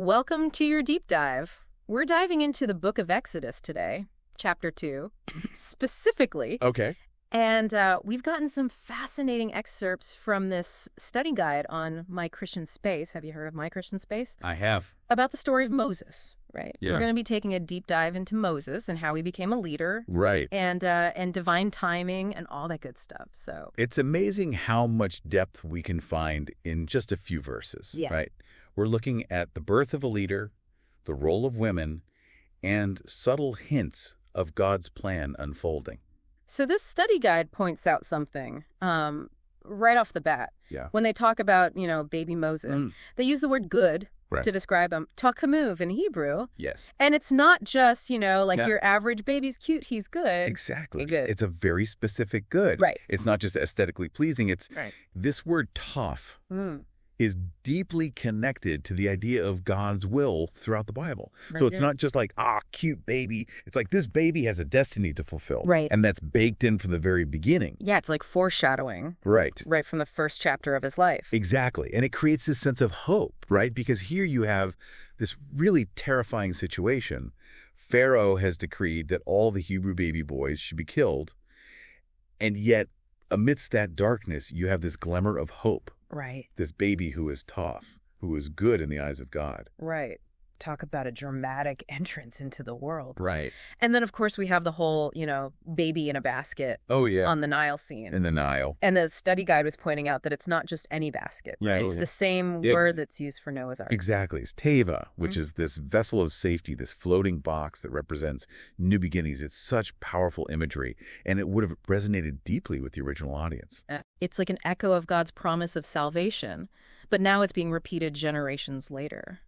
Welcome to your deep dive. We're diving into the book of Exodus today, chapter 2, specifically. Okay. And we've gotten some fascinating excerpts from this study guide on My Christian Space. Have you heard of My Christian Space? I have. About the story of Moses, right? Yeah. We're going to be taking a deep dive into Moses and how he became a leader. Right. And divine timing and all that good stuff. So It's amazing how much depth we can find in just a few verses, Yeah. right? We're looking at the birth of a leader, the role of women, and subtle hints of God's plan unfolding. So this study guide points out something right off the bat. Yeah. When they talk about, baby Moses, they use the word good Right. to describe him, takamuv in Hebrew. Yes. And it's not just, like Yeah. your average baby's cute, he's good. Exactly. Good. It's a very specific good. Right. It's not just aesthetically pleasing. It's Right. this word toph is deeply connected to the idea of God's will throughout the Bible. So it's not just like, cute baby. It's like this baby has a destiny to fulfill. Right. And that's baked in from the very beginning. Yeah, it's like foreshadowing Right. right from the first chapter of his life. Exactly. And it creates this sense of hope, right? Because here you have this really terrifying situation. Pharaoh has decreed that all the Hebrew baby boys should be killed. And yet, amidst that darkness, you have this glimmer of hope. Right. This baby who is tough, who is good in the eyes of God. Right. Talk about a dramatic entrance into the world. Right. And then, of course, we have the whole, baby in a basket Oh, yeah. on the Nile scene. In the Nile. And the study guide was pointing out that it's not just any basket. Yeah, It's yeah. the same Yeah. word that's used for Noah's Ark. Exactly. It's teva, which is this vessel of safety, this floating box that represents new beginnings. It's such powerful imagery, and it would have resonated deeply with the original audience. It's like an echo of God's promise of salvation, but now it's being repeated generations later.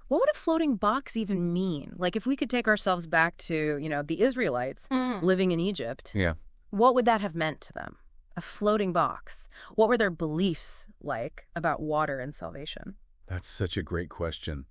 What would a floating box even mean? Like, if we could take ourselves back to, the Israelites living in Egypt, Yeah. what would that have meant to them? A floating box. What were their beliefs like about water and salvation? That's such a great question.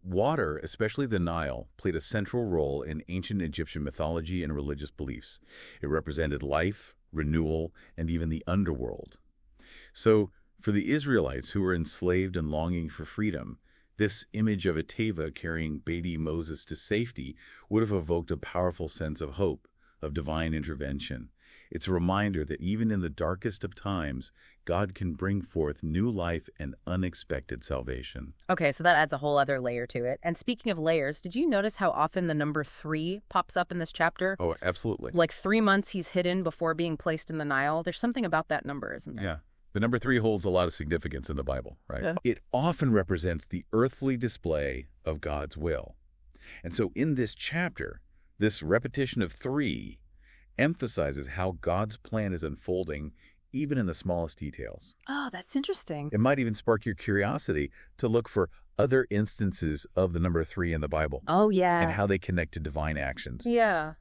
Water, especially the Nile, played a central role in ancient Egyptian mythology and religious beliefs. It represented life, renewal, and even the underworld. So, for the Israelites who were enslaved and longing for freedom, this image of a teva carrying baby Moses to safety would have evoked a powerful sense of hope, of divine intervention. It's a reminder that even in the darkest of times, God can bring forth new life and unexpected salvation. Okay, so that adds a whole other layer to it. And speaking of layers, did you notice how often the number 3 pops up in this chapter? Oh, absolutely. Like 3 months he's hidden before being placed in the Nile. There's something about that number, isn't there? Yeah. The number 3 holds a lot of significance in the Bible, right? Yeah. It often represents the earthly display of God's will. And so in this chapter, this repetition of 3 emphasizes how God's plan is unfolding even in the smallest details. Oh, that's interesting. It might even spark your curiosity to look for other instances of the number 3 in the Bible Oh, yeah. and how they connect to divine actions. Yeah.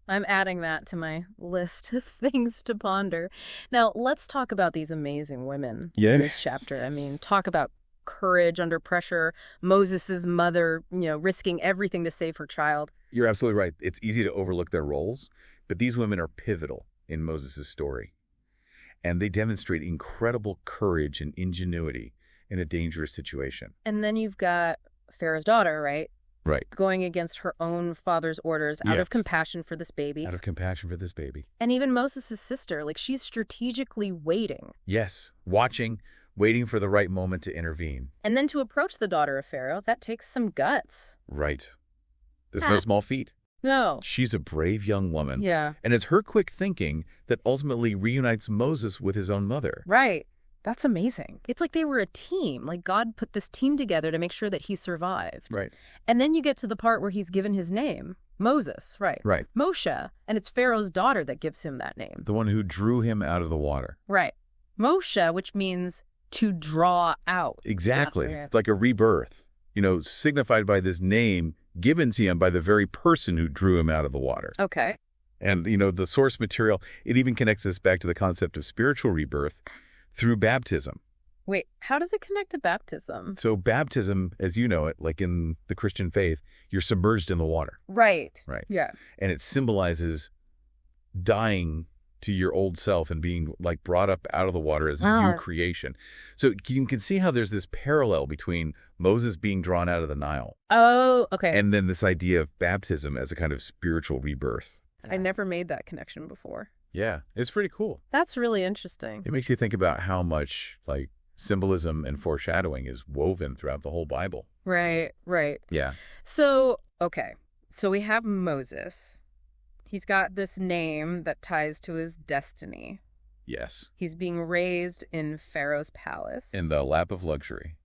I'm adding that to my list of things to ponder. Now, let's talk about these amazing women in this chapter. I mean, talk about courage under pressure, Moses' mother, risking everything to save her child. You're absolutely right. It's easy to overlook their roles, but these women are pivotal in Moses' story. And they demonstrate incredible courage and ingenuity in a dangerous situation. And then you've got Pharaoh's daughter, right? Right. Going against her own father's orders out of Yes. compassion for this baby. Out of compassion for this baby. And even Moses' sister, like she's strategically waiting. Yes. Watching, waiting for the right moment to intervene. And then to approach the daughter of Pharaoh, that takes some guts. Right. There's no small feat. No. She's a brave young woman. Yeah. And it's her quick thinking that ultimately reunites Moses with his own mother. Right. That's amazing. It's like they were a team. Like God put this team together to make sure that he survived. Right. And then you get to the part where he's given his name, Moses, right? Right. Moshe. And it's Pharaoh's daughter that gives him that name. The one who drew him out of the water. Right. Moshe, which means to draw out. Exactly. Yeah. It's like a rebirth, signified by this name given to him by the very person who drew him out of the water. Okay. And, the source material, it even connects us back to the concept of spiritual rebirth through baptism. Wait, how does it connect to baptism? So baptism, as you know it, like in the Christian faith, you're submerged in the water. Right. Right. Yeah. And it symbolizes dying to your old self and being like brought up out of the water as a new creation. So you can see how there's this parallel between Moses being drawn out of the Nile. Oh, okay. And then this idea of baptism as a kind of spiritual rebirth. I never made that connection before. Yeah, it's pretty cool. That's really interesting. It makes you think about how much like symbolism and foreshadowing is woven throughout the whole Bible. Right, right. Yeah. So, okay. So we have Moses. He's got this name that ties to his destiny. Yes. He's being raised in Pharaoh's palace. In the lap of luxury.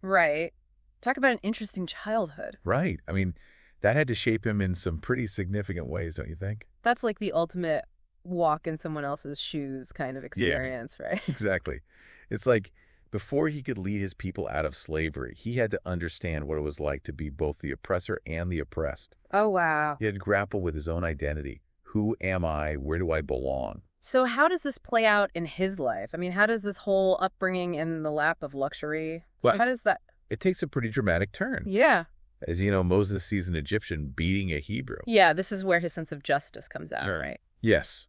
Right. Talk about an interesting childhood. Right. I mean, that had to shape him in some pretty significant ways, don't you think? That's like the ultimate walk in someone else's shoes kind of experience, right? Exactly. It's like before he could lead his people out of slavery, he had to understand what it was like to be both the oppressor and the oppressed. Oh, wow. He had to grapple with his own identity. Who am I? Where do I belong? So how does this play out in his life? I mean, how does this whole upbringing in the lap of luxury, Well, how does that... It takes a pretty dramatic turn. Yeah. As you know, Moses sees an Egyptian beating a Hebrew. Yeah, this is where his sense of justice comes out, Sure. right? Yes.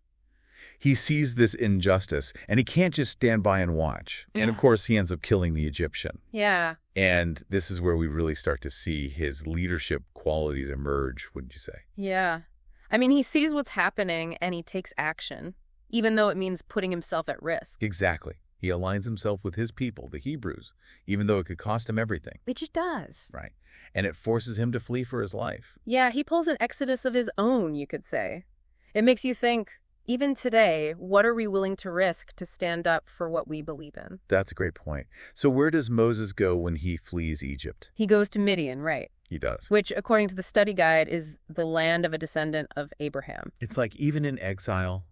He sees this injustice, and he can't just stand by and watch. And of course, he ends up killing the Egyptian. Yeah. And this is where we really start to see his leadership qualities emerge, wouldn't you say? Yeah. I mean, he sees what's happening and he takes action, even though it means putting himself at risk. Exactly. He aligns himself with his people, the Hebrews, even though it could cost him everything. Which it does. Right. And it forces him to flee for his life. Yeah, he pulls an exodus of his own, you could say. It makes you think, even today, what are we willing to risk to stand up for what we believe in? That's a great point. So where does Moses go when he flees Egypt? He goes to Midian, right? He does. Which, according to the study guide, is the land of a descendant of Abraham. It's like even in exile,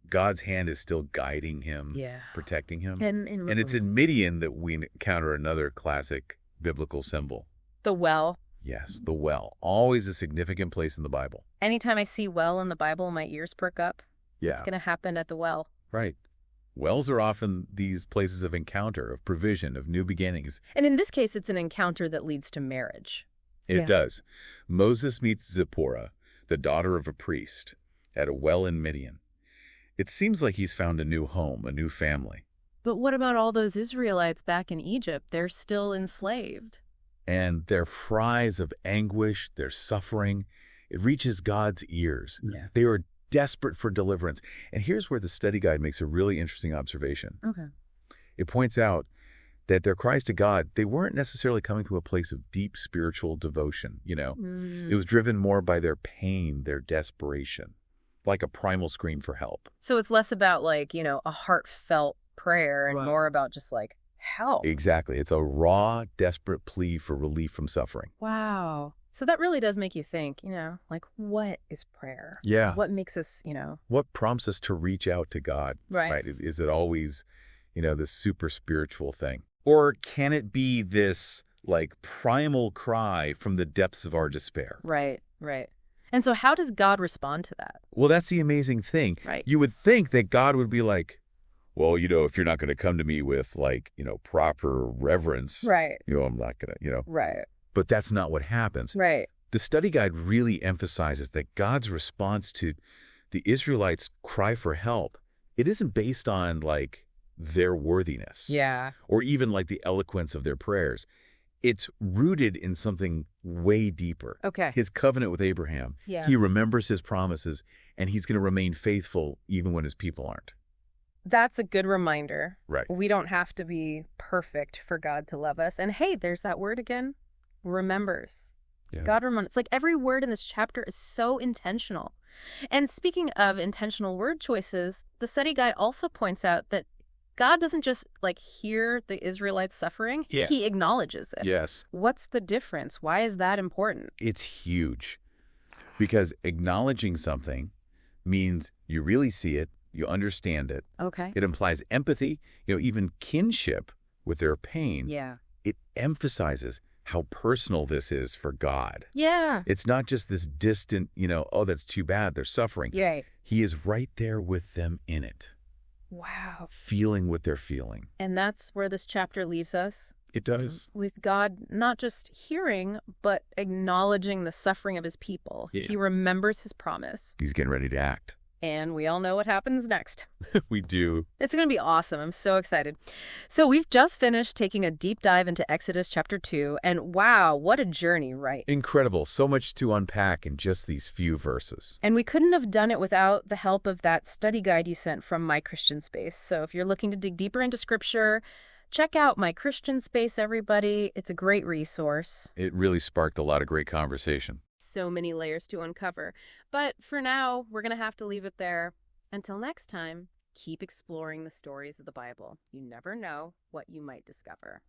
God's hand is still guiding him, protecting him. And it's in Midian that we encounter another classic biblical symbol. The well. Yes, the well. Always a significant place in the Bible. Anytime I see well in the Bible, my ears perk up. Yeah. It's going to happen at the well. Right. Wells are often these places of encounter, of provision, of new beginnings. And in this case, it's an encounter that leads to marriage. It does. Moses meets Zipporah, the daughter of a priest, at a well in Midian. It seems like he's found a new home, a new family. But what about all those Israelites back in Egypt? They're still enslaved. And their cries of anguish, their suffering, it reaches God's ears. Yeah. They are desperate for deliverance. And here's where the study guide makes a really interesting observation. Okay. It points out that their cries to God, they weren't necessarily coming from a place of deep spiritual devotion, you know. It was driven more by their pain, their desperation, like a primal scream for help. So it's less about like, you know, a heartfelt prayer and more about just like help. Exactly. It's a raw, desperate plea for relief from suffering. Wow. So that really does make you think, you know, like what is prayer? Yeah. What makes us, you know? What prompts us to reach out to God? Right. Is it always, you know, this super spiritual thing? Or can it be this like primal cry from the depths of our despair? Right, right. And so how does God respond to that? Well, that's the amazing thing. Right. You would think that God would be like, well, you know, if you're not going to come to me with like, you know, proper reverence, Right. you know, I'm not going to, you know. Right. But that's not what happens. Right. The study guide really emphasizes that God's response to the Israelites' cry for help, it isn't based on like their worthiness. Yeah. Or even like the eloquence of their prayers. It's rooted in something way deeper. Okay. His covenant with Abraham. Yeah. He remembers his promises, and he's going to remain faithful even when his people aren't. That's a good reminder. Right. We don't have to be perfect for God to love us. And hey, there's that word again. Remembers. Yeah. God remembers. It's like every word in this chapter is so intentional. And speaking of intentional word choices, the study guide also points out that God doesn't just like hear the Israelites suffering. Yeah. He acknowledges it. Yes. What's the difference? Why is that important? It's huge. Because acknowledging something means you really see it, you understand it. Okay. It implies empathy, you know, even kinship with their pain. Yeah. It emphasizes how personal this is for God. Yeah. It's not just this distant, you know, oh, that's too bad, they're suffering. Right. He is right there with them in it. Wow. Feeling what they're feeling. And that's where this chapter leaves us. It does. With God not just hearing, but acknowledging the suffering of his people. Yeah. He remembers his promise. He's getting ready to act. And we all know what happens next. We do. It's going to be awesome. I'm so excited. So we've just finished taking a deep dive into Exodus chapter 2, and wow, what a journey, right? Incredible. So much to unpack in just these few verses. And we couldn't have done it without the help of that study guide you sent from My Christian Space. So if you're looking to dig deeper into Scripture, check out My Christian Space, everybody. It's a great resource. It really sparked a lot of great conversation. So many layers to uncover. But for now, we're going to have to leave it there. Until next time, keep exploring the stories of the Bible. You never know what you might discover.